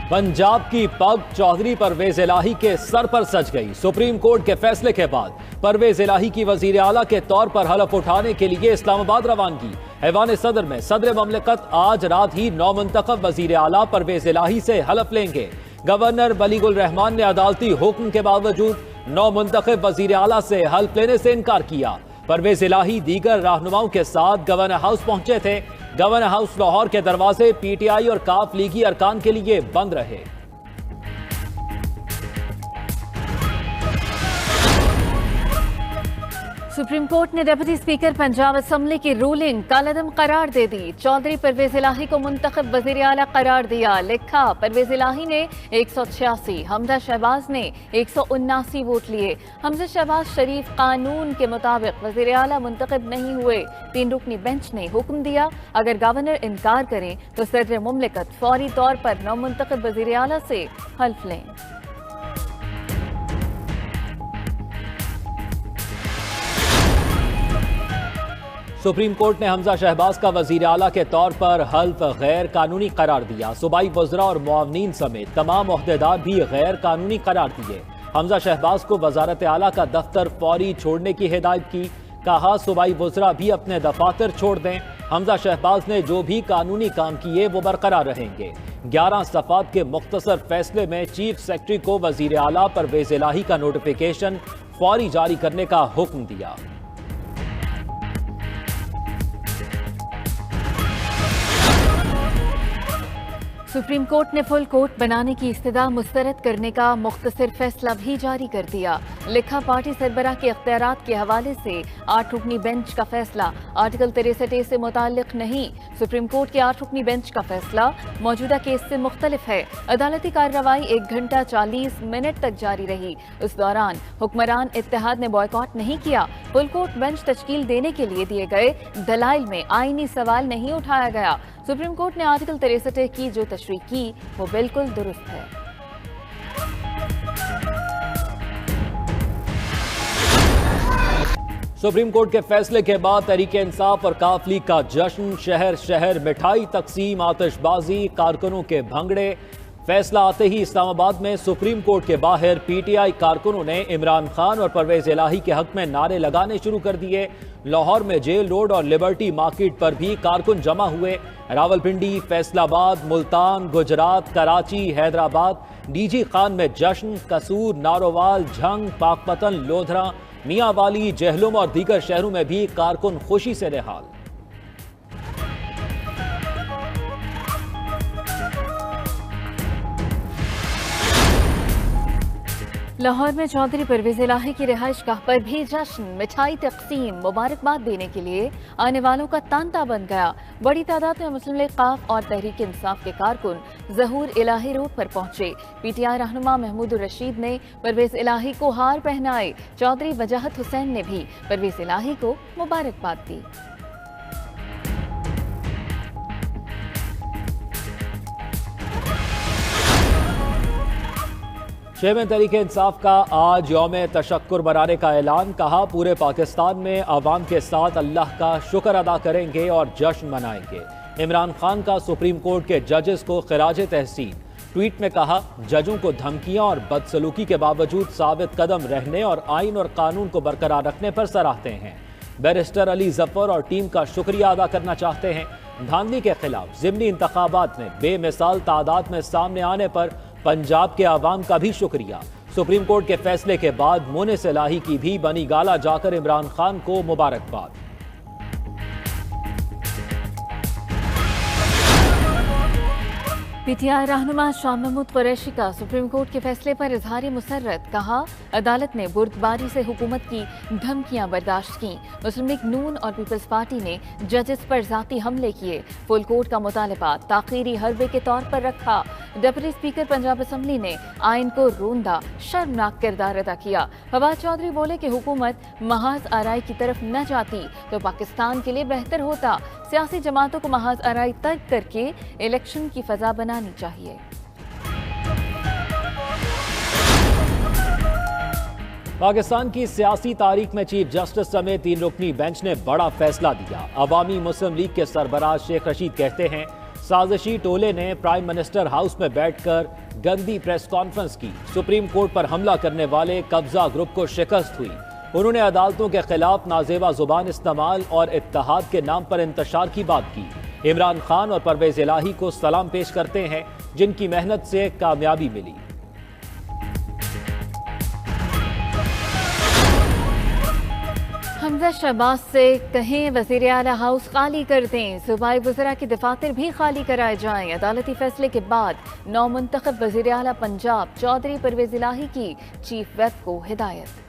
पंजाब की पग चौधरी परवेज इलाही के सर पर सज गई। सुप्रीम कोर्ट के फैसले के बाद परवेज इलाही की वजीर आला के तौर पर हलफ उठाने के लिए इस्लामाबाद रवानगी। ऐवान सदर में सदर ममलिकत आज रात ही नौमुंतखब वजीर आला परवेज इलाही से हलफ लेंगे। गवर्नर बलीगुल रहमान ने अदालती हुक्म के बावजूद नौमुंतखब वजीर आला से हल्फ लेने से इनकार किया। परवेज इलाही दीगर रहनुमाओं के साथ गवर्नर हाउस पहुंचे थे। गवर्नर हाउस लाहौर के दरवाजे पीटीआई और काफ लीगी अरकान के लिए बंद रहे। सुप्रीम कोर्ट ने डिप्टी स्पीकर पंजाब असम्बली की रूलिंग कलअदम करार दे दी। चौधरी परवेज इलाही को मुंतखब वजीर आला करार दिया। लिखा, परवेज इलाही ने 186, हमजा शहबाज ने 179 वोट लिए। हमजा शहबाज शरीफ कानून के मुताबिक वजीर आला मुंतखब नहीं हुए। 3 रुकनी बेंच ने हुक्म दिया, अगर गवर्नर इनकार करें तो सदर मुमलिकत फौरी तौर पर नौमुंतखब वजीर आला से हल्फ लें। सुप्रीम कोर्ट ने हमजा शहबाज का वजीर आला के तौर पर हल्फ गैर कानूनी करार दिया। सूबाई वज़रा और मुआवनीन समेत तमाम ओहदेदार भी गैर कानूनी करार दिए। हमजा शहबाज को वजारत आला का दफ्तर फौरी छोड़ने की हिदायत की। कहा, सूबाई वज़रा भी अपने दफातर छोड़ दें। हमजा शहबाज ने जो भी कानूनी काम किए वो बरकरार रहेंगे। 11 सफ़ात के मुख्तसर फैसले में चीफ सेक्रेटरी को वजीर आला परवेज इलाही का नोटिफिकेशन फौरी जारी करने का हुक्म दिया। सुप्रीम कोर्ट ने फुल कोर्ट बनाने की इस्तदा मुस्तरद करने का मुख्तसर फैसला भी जारी कर दिया। लिखा, पार्टी सरबराह के इख्तियारात के हवाले से 8 रुकनी बेंच का फैसला आर्टिकल 63A से मुताल्लिक नहीं। सुप्रीम कोर्ट के 8 रुकनी बेंच का फैसला मौजूदा केस से मुख्तलिफ है। अदालती कार्रवाई 1 घंटा 40 मिनट तक जारी रही। उस दौरान हुक्मरान इत्तेहाद ने बॉयकॉट नहीं किया। फुल कोर्ट बेंच तश्कील देने के लिए दिए गए दलाइल में आईनी सवाल नहीं उठाया गया। सुप्रीम कोर्ट ने आर्टिकल 63A की जो तशरीह की वो बिल्कुल दुरुस्त है। सुप्रीम कोर्ट के फैसले के बाद तहरीके इंसाफ और काफ लीग का जश्न। शहर शहर मिठाई तकसीम, आतिशबाजी, कारकुनों के भंगड़े। फैसला आते ही इस्लामाबाद में सुप्रीम कोर्ट के बाहर पीटीआई कारकुनों ने इमरान खान और परवेज इलाही के हक में नारे लगाने शुरू कर दिए। लाहौर में जेल रोड और लिबर्टी मार्केट पर भी कारकुन जमा हुए। रावलपिंडी, फैसलाबाद, मुल्तान, गुजरात, कराची, हैदराबाद, डीजी खान में जश्न। कसूर, नारोवाल, झंग, पाकपतन, लोधरा, मियांवाली, जहलुम और दीगर शहरों में भी कारकुन खुशी से निहाल। लाहौर में चौधरी परवेज इलाही की रिहाइश गाह पर भी जश्न, मिठाई तकसीम, मुबारकबाद देने के लिए आने वालों का तांता बन गया। बड़ी तादाद में मुस्लिम लीग काफ और तहरीक इंसाफ के कारकुन ज़हूर इलाही रोड पर पहुंचे। पीटीआई रहनुमा महमूद रशीद ने परवेज इलाही को हार पहनाए। चौधरी वजाहत हुसैन ने भी परवेज इलाही को मुबारकबाद दी। शेवें तहरीके इंसाफ का आज यौम तशक्कुर मनाने का ऐलान। कहा, पूरे पाकिस्तान में अवाम के साथ अल्लाह का शुक्र अदा करेंगे और जश्न मनाएंगे। इमरान खान का सुप्रीम कोर्ट के जजेस को खिराज तहसीन। ट्वीट में कहा, जजों को धमकियां और बदसलूकी के बावजूद साबित कदम रहने और आइन और कानून को बरकरार रखने पर सराहते हैं। बैरिस्टर अली जफर और टीम का शुक्रिया अदा करना चाहते हैं। धांधली के खिलाफ ज़िमनी इंतखाबात में बेमिसाल तादाद में सामने आने पर पंजाब के आवाम का भी शुक्रिया। सुप्रीम कोर्ट के फैसले के बाद मुनिस इलाही की भी बनी गाला जाकर इमरान खान को मुबारकबाद। पीटीआई रहनुमा शाह महमूद कुरैशी का सुप्रीम कोर्ट के फैसले पर इजहार मुसर्रत। कहा, अदालत ने बुर्दबारी से हुकूमत की धमकियां बर्दाश्त की। मुस्लिम लीग नून और पीपल्स पार्टी ने जजेस पर जाती हमले किए। फुल कोर्ट का मुतालबा ताखीरी हरबे के तौर पर रखा। डिप्टी स्पीकर पंजाब असम्बली ने आइन को रोंदा, शर्मनाक किरदार अदा किया। फवाद चौधरी बोले कि हुकूमत महाज आराई की तरफ न जाती तो पाकिस्तान के लिए बेहतर होता। सियासी जमातों को महाज आराई तर्क करके इलेक्शन की फजा बनानी चाहिए। पाकिस्तान की सियासी तारीख में चीफ जस्टिस समेत 3 रुकनी बेंच ने बड़ा फैसला दिया। अवामी मुस्लिम लीग के सरबराह शेख रशीद कहते हैं, साजिशी टोले ने प्राइम मिनिस्टर हाउस में बैठकर गंदी प्रेस कॉन्फ्रेंस की। सुप्रीम कोर्ट पर हमला करने वाले कब्जा ग्रुप को शिकस्त हुई। उन्होंने अदालतों के खिलाफ नाजेबा जुबान इस्तेमाल और इत्तेहाद के नाम पर इंतशार की बात की। इमरान खान और परवेज इलाही को सलाम पेश करते हैं, जिनकी मेहनत से कामयाबी मिली। हमजा शहबाज से कहें वज़ीर आला हाउस खाली कर दें, सूबाई वज़रा के दफातर भी खाली कराए जाएं। अदालती फैसले के बाद नौमुंतखब वज़ीर आला पंजाब चौधरी परवेज इलाही की चीफ वेब को हिदायत।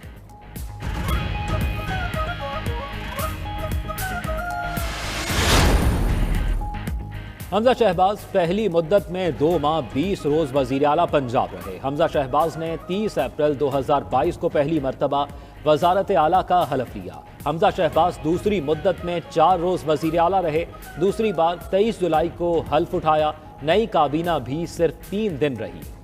हमजा शहबाज पहली मुद्दत में 2 माह 20 रोज वज़ीर आला पंजाब रहे। हमजा शहबाज ने 30 अप्रैल 2022 को पहली मरतबा वजारत आला का हलफ लिया। हमजा शहबाज दूसरी मुद्दत में 4 रोज वज़ीर आला रहे। दूसरी बार 23 जुलाई को हल्फ उठाया। नई काबीना भी सिर्फ 3 दिन रही।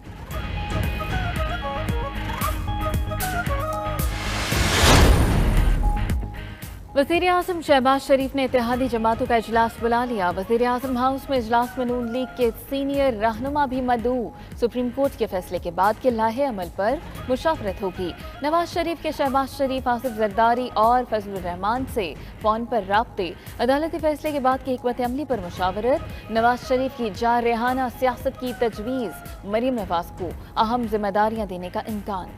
वज़ीर आज़म शहबाज शरीफ ने इत्तेहादी जमातों का इजलास बुला लिया। वज़ीर आज़म हाउस में इजलास में नून लीग के सीनियर रहनुमा भी मदऊ। सुप्रीम कोर्ट के फैसले के बाद के लाहे अमल पर मुशावरत होगी। नवाज शरीफ के शहबाज शरीफ, आसिफ जरदारी और फजलुर रहमान से फोन पर राब्ते। अदालती फैसले के बाद की हिकमत अमली पर मुशावरत। नवाज शरीफ की जारहाना सियासत की तजवीज़। मरीम नवाज को अहम जिम्मेदारियां देने का इम्कान।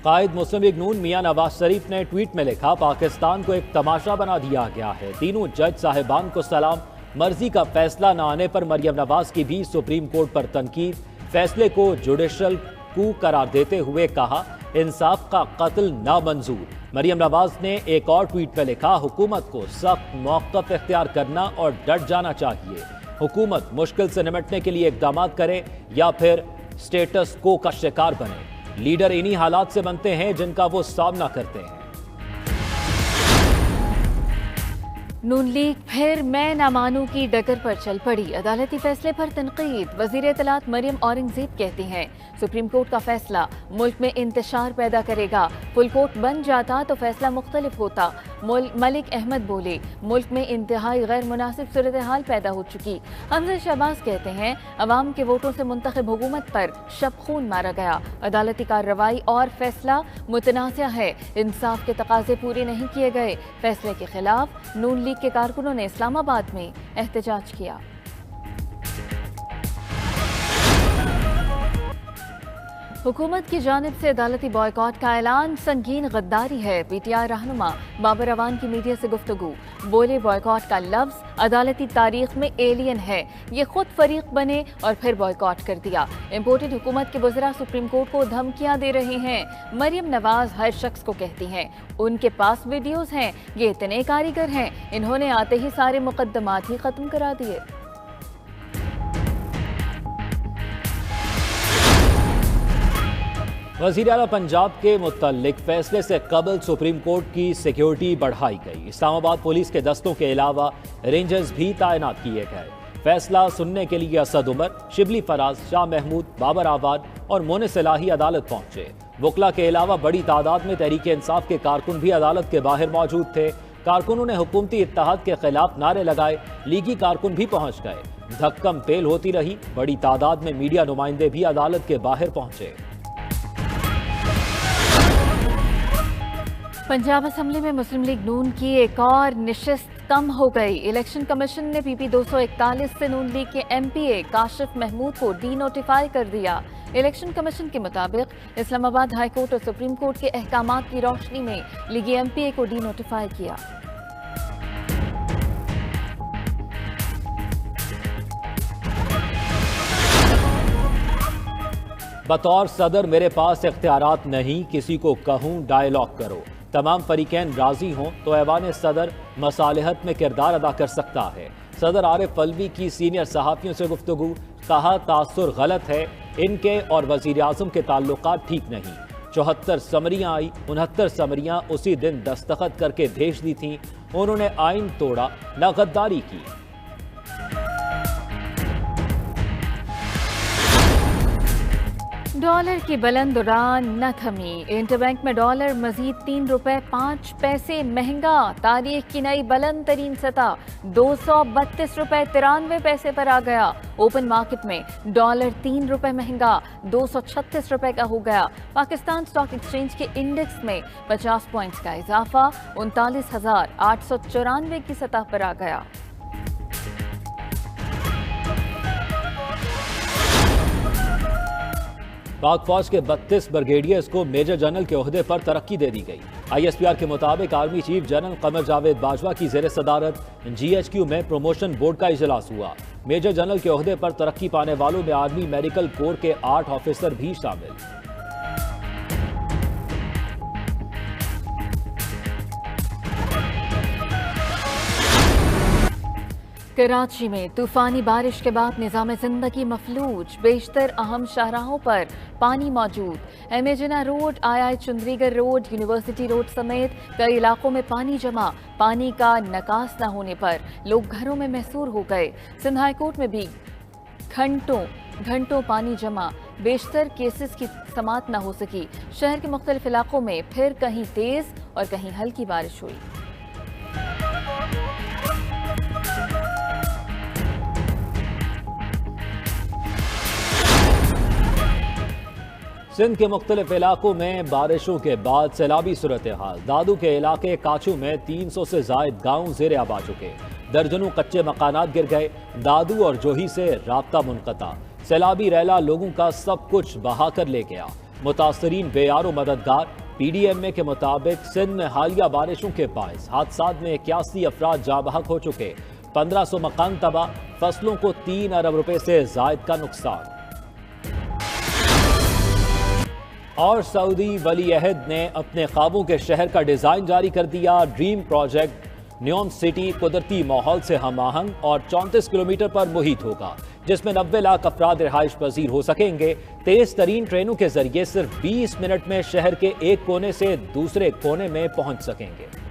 कायद मुस्लिम लीग नून मियां नवाज शरीफ ने ट्वीट में लिखा, पाकिस्तान को एक तमाशा बना दिया गया है। तीनों जज साहिबान को सलाम। मर्जी का फैसला न आने पर मरियम नवाज की भी सुप्रीम कोर्ट पर तनकीद। फैसले को जुडिशल कू करार देते हुए कहा, इंसाफ का कत्ल नामंजूर। मरियम नवाज ने एक और ट्वीट में लिखा, हुकूमत को सख्त मौक़िफ़ इख्तियार करना और डट जाना चाहिए। हुकूमत मुश्किल से निपटने के लिए इक़दाम करे या फिर स्टेटस को का शिकार बने। लीडर इन्हीं हालात से बनते हैं जिनका वो सामना करते हैं। नून लीग फिर मैं ना मानू की डगर पर चल पड़ी। अदालती फैसले पर तनकीद। वज़ीर इत्तलात मरियम औरंगज़ेब कहती हैं, सुप्रीम कोर्ट का फैसला मुल्क में इंतशार पैदा करेगा। फुल कोर्ट बन जाता तो फैसला मुख्तलिफ होता। मलिक अहमद बोले, मुल्क में इंतहाई गैर मुनासिब सूरत हाल पैदा हो चुकी। हमजा शहबाज कहते हैं, अवाम के वोटों से मुंतखब हुकूमत पर शब खून मारा गया। अदालती कार्रवाई और फैसला मुतनाज़ा है। इंसाफ के तकाजे पूरे नहीं किए गए। फैसले के खिलाफ नून लीग के कारकुनों ने इस्लामाबाद में एहतजाज किया। हुकूमत की जानिब से अदालती बॉयकॉट का ऐलान संगीन गद्दारी है। पीटीआई रहनुमा बाबर अवान की मीडिया से गुफ्तगू। बोले, बॉयकॉट का लफ्ज अदालती तारीख में एलियन है। ये खुद फरीक बने और फिर बॉयकॉट कर दिया। इम्पोर्टेड हुकूमत के वज़रा सुप्रीम कोर्ट को धमकियां दे रहे हैं। मरियम नवाज हर शख्स को कहती हैं, उनके पास वीडियोस हैं, ये इतने कारीगर हैं, इन्होंने आते ही सारे मुकद्दमात ही खत्म करा दिए। वज़ीर आला पंजाब के मुतल्लिक फैसले से कबल सुप्रीम कोर्ट की सिक्योरिटी बढ़ाई गई। इस्लामाबाद पुलिस के दस्तों के अलावा रेंजर्स भी तैनात किए गए। फैसला सुनने के लिए असद उमर, शिबली फराज, शाह महमूद, बाबर आबाद और मोनिस इलाही अदालत पहुंचे। वकला के अलावा बड़ी तादाद में तहरीक इंसाफ के कारकुन भी अदालत के बाहर मौजूद थे। कारकुनों ने हुकूमती इत्तेहाद के खिलाफ नारे लगाए। लीगी कारकुन भी पहुंच गए। धक्कम पेल होती रही। बड़ी तादाद में मीडिया नुमाइंदे भी अदालत के बाहर पहुंचे। पंजाब असम्बली में मुस्लिम लीग नून की एक और निशिस्त कम हो गई। इलेक्शन कमीशन ने पीपी 241 से नून लीग के एमपीए काशिफ महमूद को डी नोटिफाई कर दिया। इलेक्शन कमीशन के मुताबिक इस्लामाबाद हाई कोर्ट और सुप्रीम कोर्ट के अहकामात की रोशनी में लीगी एमपीए को डी नोटिफाई किया। बतौर सदर मेरे पास इख्तियारात नहीं, किसी को कहूँ डायलॉग करो। तमाम फरीकैन राजी हों तो ऐवान सदर मसालहत में किरदार अदा कर सकता है। सदर आरिफ अलवी की सीनियर सहाफ़ियों से गुफ्तगू। कहा, तासुर गलत है, इनके और वज़ीर आज़म के ताल्लुकात ठीक नहीं। 74 समरियाँ आई, 69 समरियाँ उसी दिन दस्तखत करके भेज दी थीं। उन्होंने आइन तोड़ा, न गद्दारी की। डॉलर की बुलंद उड़ान न थमी। इंटरबैंक में डॉलर मजीद 3 रुपए 5 पैसे महंगा। तारीख की नई बुलंद तरीन सतह 232 रुपए 93 पैसे पर आ गया। ओपन मार्केट में डॉलर 3 रुपए महंगा 236 रुपए का हो गया। पाकिस्तान स्टॉक एक्सचेंज के इंडेक्स में 50 पॉइंट्स का इजाफा 39,894 की सतह पर आ गया। पाक फौज के 32 ब्रिगेडियर्स को मेजर जनरल के ओहदे पर तरक्की दे दी गई। ISPR के मुताबिक army chief general Qamar Javed Bajwa की जेर सदारत GHQ में प्रमोशन बोर्ड का इजलास हुआ। मेजर जनरल के ओहदे पर तरक्की पाने वालों में आर्मी मेडिकल कोर के 8 ऑफिसर भी शामिल। कराची में तूफानी बारिश के बाद निज़ाम जिंदगी मफलूज। बेशतर अहम शाहराहों पर पानी मौजूद। MA Jinnah road, II Chundrigar road, university road समेत कई इलाकों में पानी जमा। पानी का निकास न होने पर लोग घरों में महसूर हो गए। सिंध हाई कोर्ट में भी घंटों पानी जमा। बेशतर केसेस की समाअत न हो सकी। शहर के मुख्तलिफ इलाकों में फिर कहीं तेज और कहीं हल्की बारिश हुई। सिंध के मुख्तलिफ इलाकों में बारिशों के बाद सैलाबी सूरत हाल। दादू के इलाके काचू में 300 से जायद गाँव ज़ेर आब आ चुके। दर्जनों कच्चे मकानात गिर गए। दादू और जोही से राब्ता मुनक़ता। सैलाबी रैला लोगों का सब कुछ बहा कर ले गया। मुतासरीन बेयारो मददगार। PDMA के मुताबिक सिंध में हालिया बारिशों के बायस हादसात में 81 अफराद जाँ बहक हो चुके। 1500 मकान तबाह। फसलों को 3 अरब रुपए से जायद का नुकसान। और सऊदी वली अहद ने अपने ख्वाबों के शहर का डिजाइन जारी कर दिया। ड्रीम प्रोजेक्ट न्योम सिटी कुदरती माहौल से हम आहंग और 34 किलोमीटर पर मुहित होगा, जिसमें 90 लाख अफराद रिहाइश पजीर हो सकेंगे। तेज तरीन ट्रेनों के जरिए सिर्फ 20 मिनट में शहर के एक कोने से दूसरे कोने में पहुंच सकेंगे।